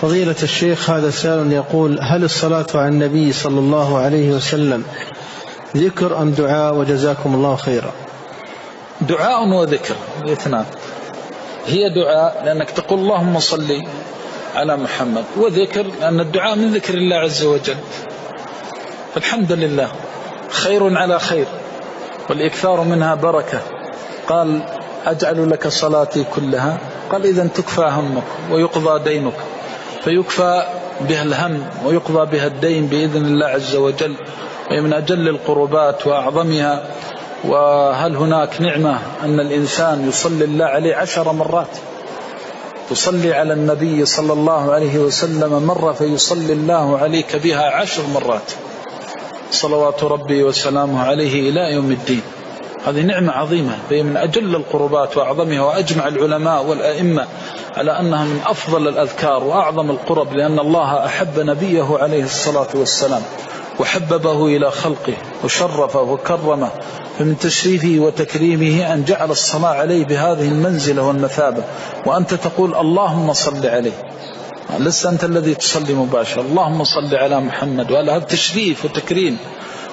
فضيلة الشيخ، هذا سائل يقول: هل الصلاة على النبي صلى الله عليه وسلم ذكر أم دعاء؟ وجزاكم الله خيرا. دعاء وذكر الاثنان. هي دعاء لأنك تقول اللهم صل على محمد، وذكر لأن الدعاء من ذكر الله عز وجل. فالحمد لله خير على خير، والإكثار منها بركة. قال: أجعل لك صلاتي كلها. قال: إذن تكفى همك ويقضى دينك، فيكفى بها الهم ويقضى بها الدين بإذن الله عز وجل، وهي من أجل القربات وأعظمها. وهل هناك نعمة أن الإنسان يصلي الله عليه 10 مرات؟ تصلي على النبي صلى الله عليه وسلم مرة فيصلي الله عليك بها 10 مرات، صلوات ربي وسلامه عليه إلى يوم الدين. هذه نعمة عظيمة، فهي من أجل القربات وأعظمها. وأجمع العلماء والأئمة على أنها من أفضل الأذكار وأعظم القرب، لأن الله أحب نبيه عليه الصلاة والسلام وحببه إلى خلقه وشرفه وكرمه، فمن تشريفه وتكريمه أن جعل الصلاة عليه بهذه المنزلة والمثابة. وأنت تقول اللهم صل عليه، لست أنت الذي تصلي مباشرة، اللهم صل على محمد. وهذا تشريف وتكريم.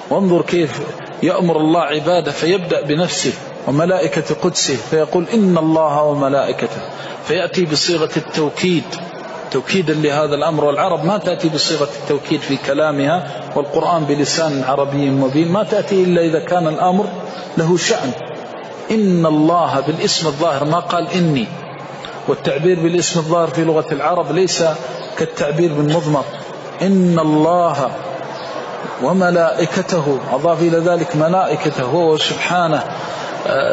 وانظر كيف يأمر الله عباده، فيبدأ بنفسه وملائكة قدسه فيقول إن الله وملائكته، فيأتي بصيغة التوكيد توكيدا لهذا الأمر. والعرب ما تأتي بصيغة التوكيد في كلامها، والقرآن بلسان عربي مبين ما تأتي إلا إذا كان الأمر له شأن. إن الله بالاسم الظاهر، ما قال إني. والتعبير بالاسم الظاهر في لغة العرب ليس كالتعبير بالمضمر. إن الله وملائكته، أضاف إلى ذلك ملائكته، هو سبحانه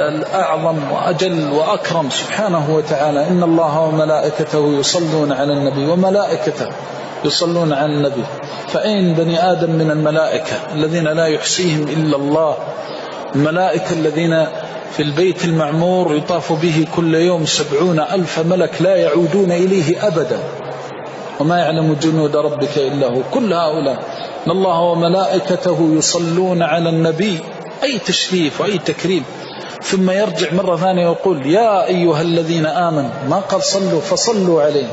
الأعظم وأجل وأكرم سبحانه وتعالى. إن الله وملائكته يصلون على النبي، وملائكته يصلون على النبي. فأين بني آدم من الملائكة الذين لا يحصيهم إلا الله؟ الملائكة الذين في البيت المعمور يطاف به كل يوم 70,000 ملك لا يعودون إليه أبدا، وما يعلم جنود ربك إلا هو. كل هؤلاء إن الله وملائكته يصلون على النبي، أي تشريف وأي تكريم. ثم يرجع مرة ثانية ويقول يا أيها الذين آمنوا، ما قال صلوا فصلوا عليه،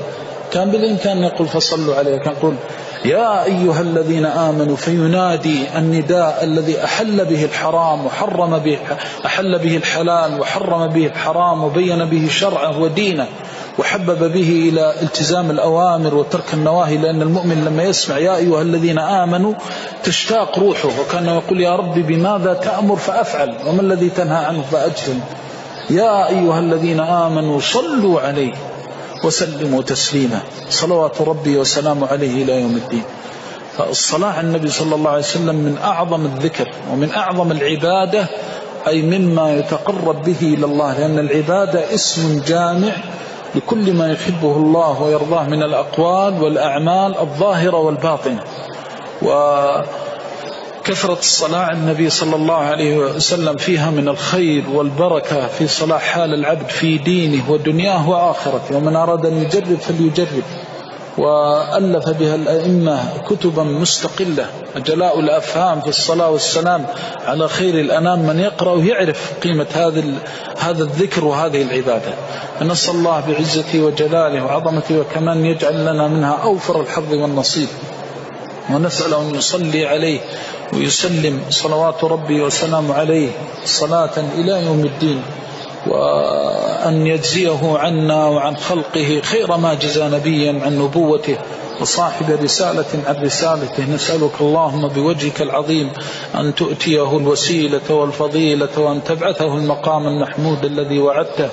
كان بالإمكان يقول فصلوا عليه، كان يقول يا أيها الذين آمنوا، فينادي النداء الذي أحل به الحرام وحرم به، أحل به الحلال وحرم به الحرام، وبين به شرعه ودينه، وحبب به إلى التزام الأوامر وترك النواهي. لأن المؤمن لما يسمع يا أيها الذين آمنوا تشتاق روحه، وكان يقول يا رب بماذا تأمر فأفعل، وما الذي تنهى عنه فأجتنب. يا أيها الذين آمنوا صلوا عليه وسلموا تسليما، صلوات ربي وسلامه عليه إلى يوم الدين. فالصلاة على النبي صلى الله عليه وسلم من أعظم الذكر ومن أعظم العبادة، أي مما يتقرب به إلى الله، لأن العبادة اسم جامع لكل ما يحبه الله ويرضاه من الأقوال والأعمال الظاهرة والباطنة. وكثرة الصلاة على النبي صلى الله عليه وسلم فيها من الخير والبركة في صلاح حال العبد في دينه ودنياه وآخرته. ومن أراد أن يجرب فليجرب. وألف بها الأئمة كتبا مستقلة، جلاء الأفهام في الصلاة والسلام على خير الأنام. من يقرأ يعرف قيمة هذا الذكر وهذه العبادة. نسأل الله بعزته وجلاله وعظمته وكمان يجعل لنا منها أوفر الحظ والنصيب، ونسأل أن يصلي عليه ويسلم صلوات ربي وسلام عليه صلاة إلى يوم الدين، وأن يجزيه عنا وعن خلقه خير ما جزى نبيا عن نبوته وصاحب رسالة عن رسالته. نسألك اللهم بوجهك العظيم أن تؤتيه الوسيلة والفضيلة، وأن تبعثه المقام المحمود الذي وعدته.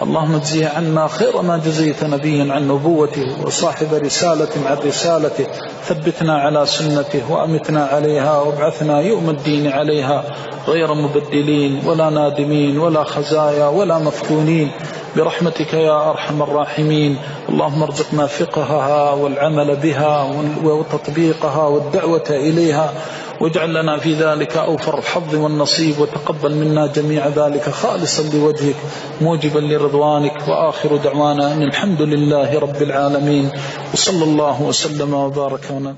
اللهم اجزيه عنا خير ما جزيت نبيا عن نبوته وصاحب رسالة عن رسالته. ثبتنا على سنته وأمتنا عليها، وابعثنا يوم الدين عليها غير مبدلين ولا نادمين ولا خزايا ولا مفتونين، برحمتك يا أرحم الراحمين. اللهم ارزقنا فقهها والعمل بها وتطبيقها والدعوة إليها، واجعل لنا في ذلك أوفر الحظ والنصيب، وتقبل منا جميع ذلك خالصا لوجهك موجبا لرضوانك. وآخر دعوانا أن الحمد لله رب العالمين، وصلى الله وسلم وبارك ونعم.